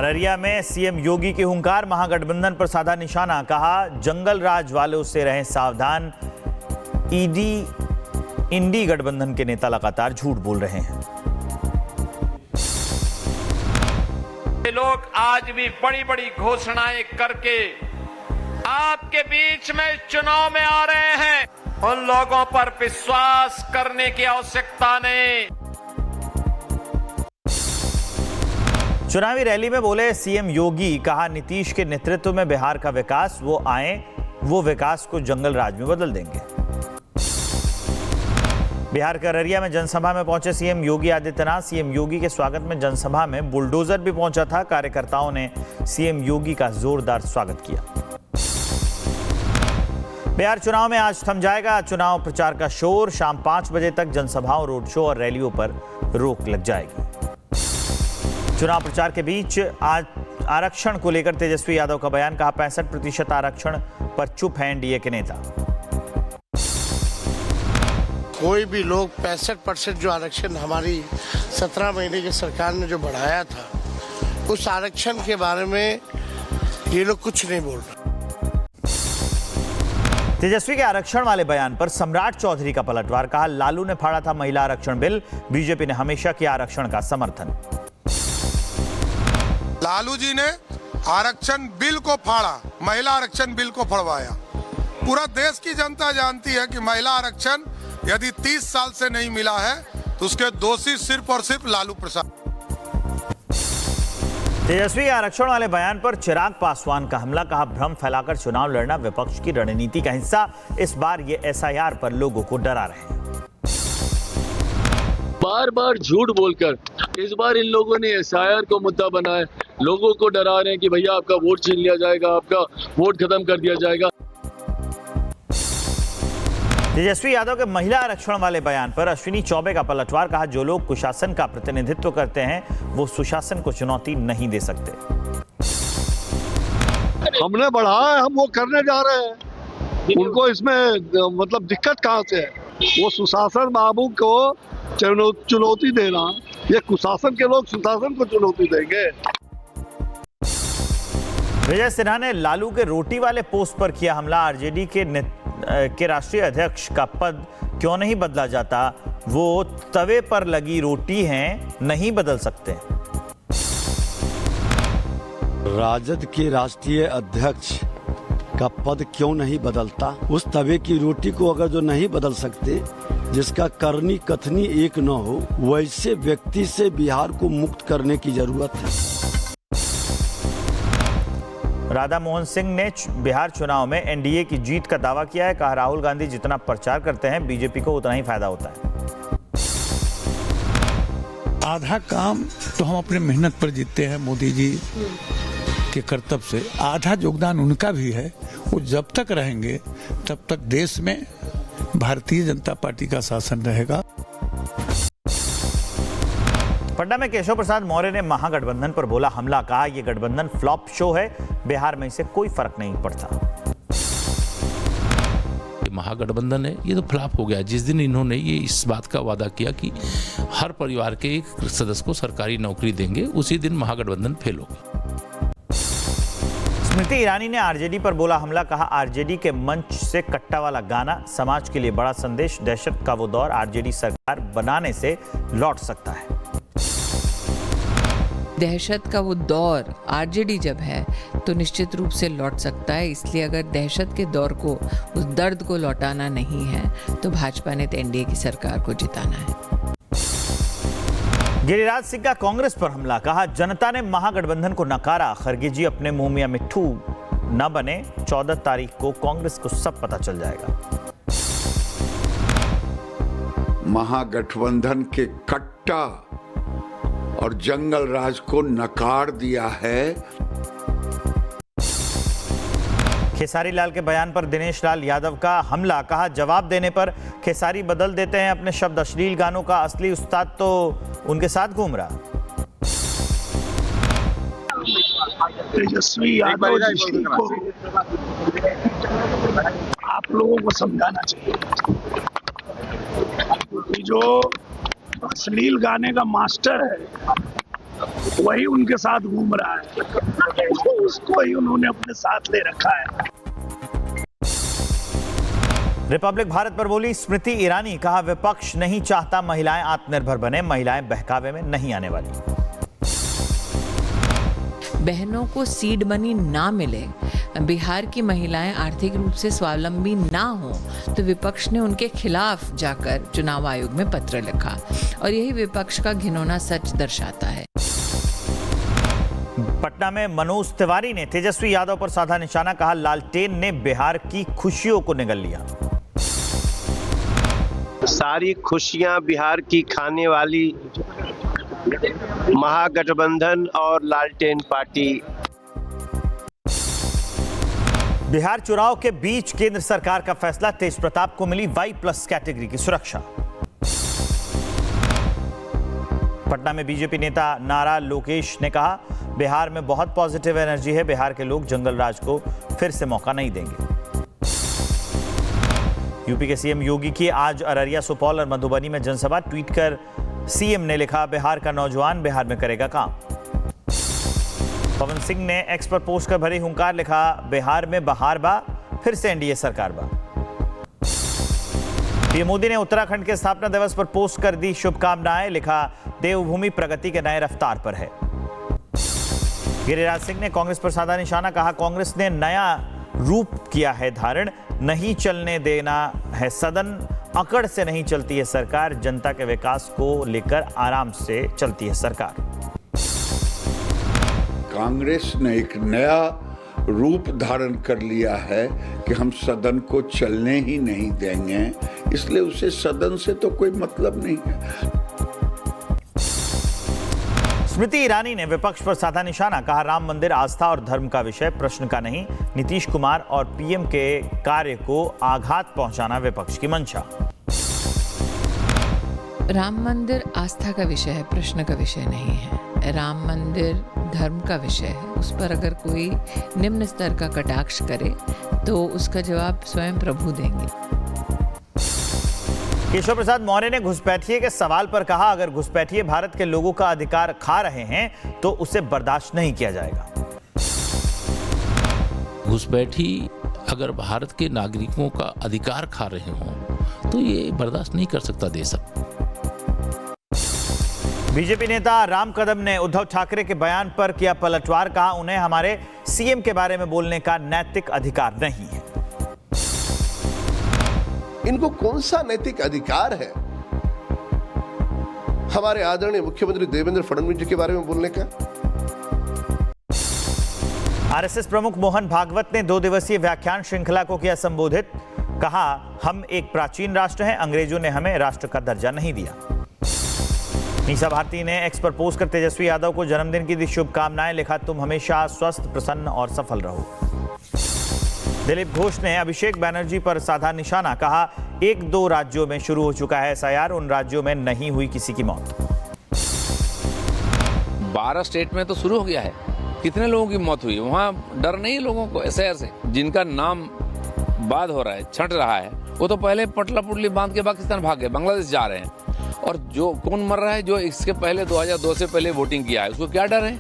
अररिया में सीएम योगी की हुंकार, महागठबंधन पर साधा निशाना, कहा जंगल राज वालों से रहें सावधान। इंडी गठबंधन के नेता लगातार झूठ बोल रहे हैं। ये लोग आज भी बड़ी बड़ी घोषणाएं करके आपके बीच में चुनाव में आ रहे हैं। उन लोगों पर विश्वास करने की आवश्यकता नहीं। चुनावी रैली में बोले सीएम योगी, कहा नीतीश के नेतृत्व में बिहार का विकास, वो आए वो विकास को जंगल राज में बदल देंगे। बिहार के अररिया में जनसभा में पहुंचे सीएम योगी आदित्यनाथ। सीएम योगी के स्वागत में जनसभा में बुलडोजर भी पहुंचा था। कार्यकर्ताओं ने सीएम योगी का जोरदार स्वागत किया। बिहार चुनाव में आज थम जाएगा चुनाव प्रचार का शोर। शाम 5 बजे तक जनसभाओं, रोड शो और रैलियों पर रोक लग जाएगी। चुनाव प्रचार के बीच आज आरक्षण को लेकर तेजस्वी यादव का बयान, कहा 65% आरक्षण पर चुप हैं एनडीए के नेता। कोई भी लोग 65% जो आरक्षण हमारी 17 महीने की सरकार ने जो बढ़ाया था, उस आरक्षण के बारे में ये लोग कुछ नहीं बोल रहे। तेजस्वी के आरक्षण वाले बयान पर सम्राट चौधरी का पलटवार, कहा लालू ने फाड़ा था महिला आरक्षण बिल, बीजेपी ने हमेशा किया आरक्षण का समर्थन। लालू जी ने आरक्षण बिल को फाड़ा, महिला आरक्षण बिल को फड़वाया। पूरा देश की जनता जानती है कि महिला आरक्षण यदि 30 साल से नहीं मिला है तो उसके दोषी सिर्फ और सिर्फ लालू प्रसाद। तेजस्वी आरक्षण वाले बयान पर चिराग पासवान का हमला, कहा भ्रम फैलाकर चुनाव लड़ना विपक्ष की रणनीति का हिस्सा, इस बार ये एसआईआर पर लोगों को डरा रहे हैं। बार बार झूठ बोलकर इस बार इन लोगों ने एसआईआर को मुद्दा बनाया, लोगों को डरा रहे हैं कि भैया आपका वोट छीन लिया जाएगा, आपका वोट खत्म कर दिया जाएगा। तेजस्वी यादव के महिला आरक्षण वाले बयान पर अश्विनी चौबे का पलटवार, कहा जो लोग कुशासन का प्रतिनिधित्व करते हैं वो सुशासन को चुनौती नहीं दे सकते। हमने बढ़ाया है, हम वो करने जा रहे हैं, उनको इसमें मतलब दिक्कत कहाँ से है? वो सुशासन बाबू को चुनौती देना, ये कुशासन के लोग सुशासन को चुनौती देंगे। विजय सिन्हा ने लालू के रोटी वाले पोस्ट पर किया हमला, आरजेडी के राष्ट्रीय अध्यक्ष का पद क्यों नहीं बदला जाता, वो तवे पर लगी रोटी हैं, नहीं बदल सकते। राजद के राष्ट्रीय अध्यक्ष का पद क्यों नहीं बदलता? उस तवे की रोटी को अगर जो नहीं बदल सकते, जिसका करनी कथनी एक न हो, वैसे व्यक्ति से बिहार को मुक्त करने की जरूरत है। राधा मोहन सिंह ने बिहार चुनाव में एनडीए की जीत का दावा किया है, कहा राहुल गांधी जितना प्रचार करते हैं बीजेपी को उतना ही फायदा होता है। आधा काम तो हम अपने मेहनत पर जीतते हैं, मोदी जी के कर्तव्य से, आधा योगदान उनका भी है। वो जब तक रहेंगे तब तक देश में भारतीय जनता पार्टी का शासन रहेगा। पटना में केशव प्रसाद मौर्य ने महागठबंधन पर बोला हमला, कहा यह गठबंधन फ्लॉप शो है, बिहार में इसे कोई फर्क नहीं पड़ता। महागठबंधन है ये तो फ्लॉप हो गया। जिस दिन इन्होंने ये इस बात का वादा किया कि हर परिवार के एक सदस्य को सरकारी नौकरी देंगे, उसी दिन महागठबंधन फेल हो गया। स्मृति ईरानी ने आरजेडी पर बोला हमला, कहा आरजेडी के मंच से कट्टा वाला गाना समाज के लिए बड़ा संदेश, दहशत का वो दौर आरजेडी सरकार बनाने से लौट सकता है। दहशत का वो दौर आरजेडी जब है तो निश्चित रूप से लौट सकता है, इसलिए अगर दहशत के दौर को, उस दर्द को लौटाना नहीं है तो भाजपा ने तो एनडीए की सरकार को जिताना है। गिरिराज सिंह का कांग्रेस पर हमला, कहा जनता ने महागठबंधन को नकारा, खरगे जी अपने मुंह मियां मिट्ठू न बने, 14 तारीख को कांग्रेस को सब पता चल जाएगा। महागठबंधन के कट्टा और जंगल राज को नकार दिया है। खेसारी लाल के बयान पर दिनेश लाल यादव का हमला, कहा जवाब देने पर खेसारी बदल देते हैं अपने शब्द, अश्लील गानों का असली उस्ताद तो उनके साथ घूम रहा। तेजस्वी यादव जी को आप लोगों को समझाना चाहिए कि जो अश्लील गाने का मास्टर है वही उनके साथ घूम रहा है, उसको ही उन्होंने अपने साथ ले रखा है। रिपब्लिक भारत पर बोली स्मृति ईरानी, कहा विपक्ष नहीं चाहता महिलाएं आत्मनिर्भर बने, महिलाएं बहकावे में नहीं आने वाली। बहनों को सीड मनी ना मिले, बिहार की महिलाएं आर्थिक रूप से स्वावलंबी ना हो, तो विपक्ष ने उनके खिलाफ जाकर चुनाव आयोग में पत्र लिखा और यही विपक्ष का घिनौना सच दर्शाता है। पटना में मनोज तिवारी ने तेजस्वी यादव पर साधा निशाना, कहा लालटेन ने बिहार की खुशियों को निगल लिया। सारी खुशियां बिहार की खाने वाली महागठबंधन और लालटेन पार्टी। बिहार चुनाव के बीच केंद्र सरकार का फैसला, तेज प्रताप को मिली Y+ कैटेगरी की सुरक्षा। पटना में बीजेपी नेता नारा लोकेश ने कहा बिहार में बहुत पॉजिटिव एनर्जी है, बिहार के लोग जंगल राज को फिर से मौका नहीं देंगे। यूपी के सीएम योगी की आज अररिया, सुपौल और मधुबनी में जनसभा, ट्वीट कर सीएम ने लिखा बिहार का नौजवान बिहार में करेगा काम। पवन सिंह ने एक्स पर पोस्ट कर भरी हुंकार, लिखा बिहार में बहार बा, फिर से एनडीए सरकार बा। पीएम मोदी ने उत्तराखंड के स्थापना दिवस पर पोस्ट कर दी शुभकामनाएं, लिखा देवभूमि प्रगति के नए रफ्तार पर है। गिरिराज सिंह ने कांग्रेस पर साधा निशाना, कहा कांग्रेस ने नया रूप किया है धारण, नहीं चलने देना है सदन, अकड़ से नहीं चलती है सरकार, जनता के विकास को लेकर आराम से चलती है सरकार। कांग्रेस ने एक नया रूप धारण कर लिया है कि हम सदन को चलने ही नहीं देंगे, इसलिए उसे सदन से तो कोई मतलब नहीं है। स्मृति ईरानी ने विपक्ष पर साधा निशाना, कहा राम मंदिर आस्था और धर्म का विषय, प्रश्न का नहीं, नीतीश कुमार और पीएम के कार्य को आघात पहुंचाना विपक्ष की मंशा। राम मंदिर आस्था का विषय है, प्रश्न का विषय नहीं है। राम मंदिर धर्म का विषय है, उस पर अगर कोई निम्न स्तर का कटाक्ष करे तो उसका जवाब स्वयं प्रभु देंगे। केशव प्रसाद मौर्य ने घुसपैठिए के सवाल पर कहा अगर घुसपैठिए भारत के लोगों का अधिकार खा रहे हैं तो उसे बर्दाश्त नहीं किया जाएगा। घुसपैठी अगर भारत के नागरिकों का अधिकार खा रहे हों तो ये बर्दाश्त नहीं कर सकता देश। बीजेपी नेता राम कदम ने उद्धव ठाकरे के बयान पर किया पलटवार, कहा उन्हें हमारे सीएम के बारे में बोलने का नैतिक अधिकार नहीं है। इनको कौन सा नैतिक अधिकार है हमारे आदरणीय मुख्यमंत्री देवेंद्र फडणवीस जी के बारे में बोलने का? आरएसएस प्रमुख मोहन भागवत ने 2 दिवसीय व्याख्यान श्रृंखला को किया संबोधित, कहा हम एक प्राचीन राष्ट्र हैं, अंग्रेजों ने हमें राष्ट्र का दर्जा नहीं दिया। मीसा भारती ने एक्स पर पोस्ट कर तेजस्वी यादव को जन्मदिन की दी शुभकामनाएं, लिखा तुम हमेशा स्वस्थ, प्रसन्न और सफल रहो। दिलीप घोष ने अभिषेक बैनर्जी पर साधा निशाना, कहा 1-2 राज्यों में शुरू हो चुका है एसआईआर, उन राज्यों में नहीं हुई किसी की मौत। 12 स्टेट में तो शुरू हो गया है, कितने लोगों की मौत हुई? वहाँ डर नहीं लोगों को एसआईआर से, जिनका नाम बाद हो रहा है, छंट रहा है, वो तो पहले पटला पुटली बांध के पाकिस्तान भाग गए, बांग्लादेश जा रहे हैं। और जो कौन मर रहा है? जो इसके पहले 2002 से पहले वोटिंग किया है, उसको क्या डर है?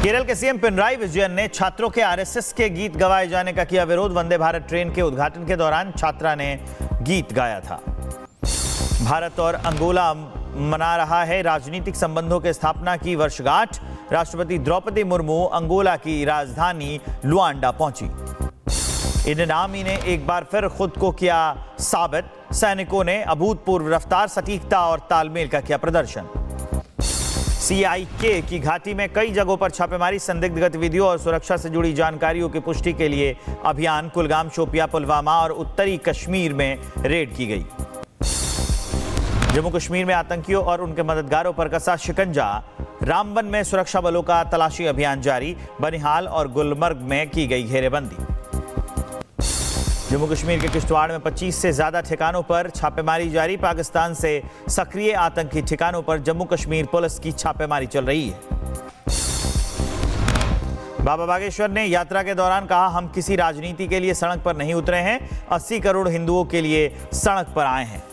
केरल के सीएम पिनराई विजयन ने छात्रों के आरएसएस के गीत गवाए जाने का किया विरोध। वंदे भारत ट्रेन के उद्घाटन के दौरान छात्रा ने गीत गाया था। भारत और अंगोला मना रहा है राजनीतिक संबंधों के स्थापना की वर्षगांठ। राष्ट्रपति द्रौपदी मुर्मू अंगोला की राजधानी लुआंडा पहुंची। इंडियन आर्मी ने एक बार फिर खुद को किया साबित, सैनिकों ने अभूतपूर्व रफ्तार, सटीकता और तालमेल का किया प्रदर्शन। सीआईके की घाटी में कई जगहों पर छापेमारी, संदिग्ध गतिविधियों और सुरक्षा से जुड़ी जानकारियों की पुष्टि के लिए अभियान। कुलगाम, शोपियां, पुलवामा और उत्तरी कश्मीर में रेड की गई। जम्मू कश्मीर में आतंकियों और उनके मददगारों पर कसा शिकंजा। रामबन में सुरक्षा बलों का तलाशी अभियान जारी। बनिहाल और गुलमर्ग में की गई घेरेबंदी। जम्मू कश्मीर के किश्तवाड़ में 25 से ज्यादा ठिकानों पर छापेमारी जारी। पाकिस्तान से सक्रिय आतंकी ठिकानों पर जम्मू कश्मीर पुलिस की छापेमारी चल रही है। बाबा बागेश्वर ने यात्रा के दौरान कहा हम किसी राजनीति के लिए सड़क पर नहीं उतरे हैं, 80 करोड़ हिंदुओं के लिए सड़क पर आए हैं।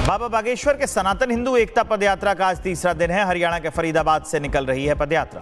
बाबा बागेश्वर के सनातन हिंदू एकता पदयात्रा का आज तीसरा दिन है। हरियाणा के फरीदाबाद से निकल रही है पदयात्रा।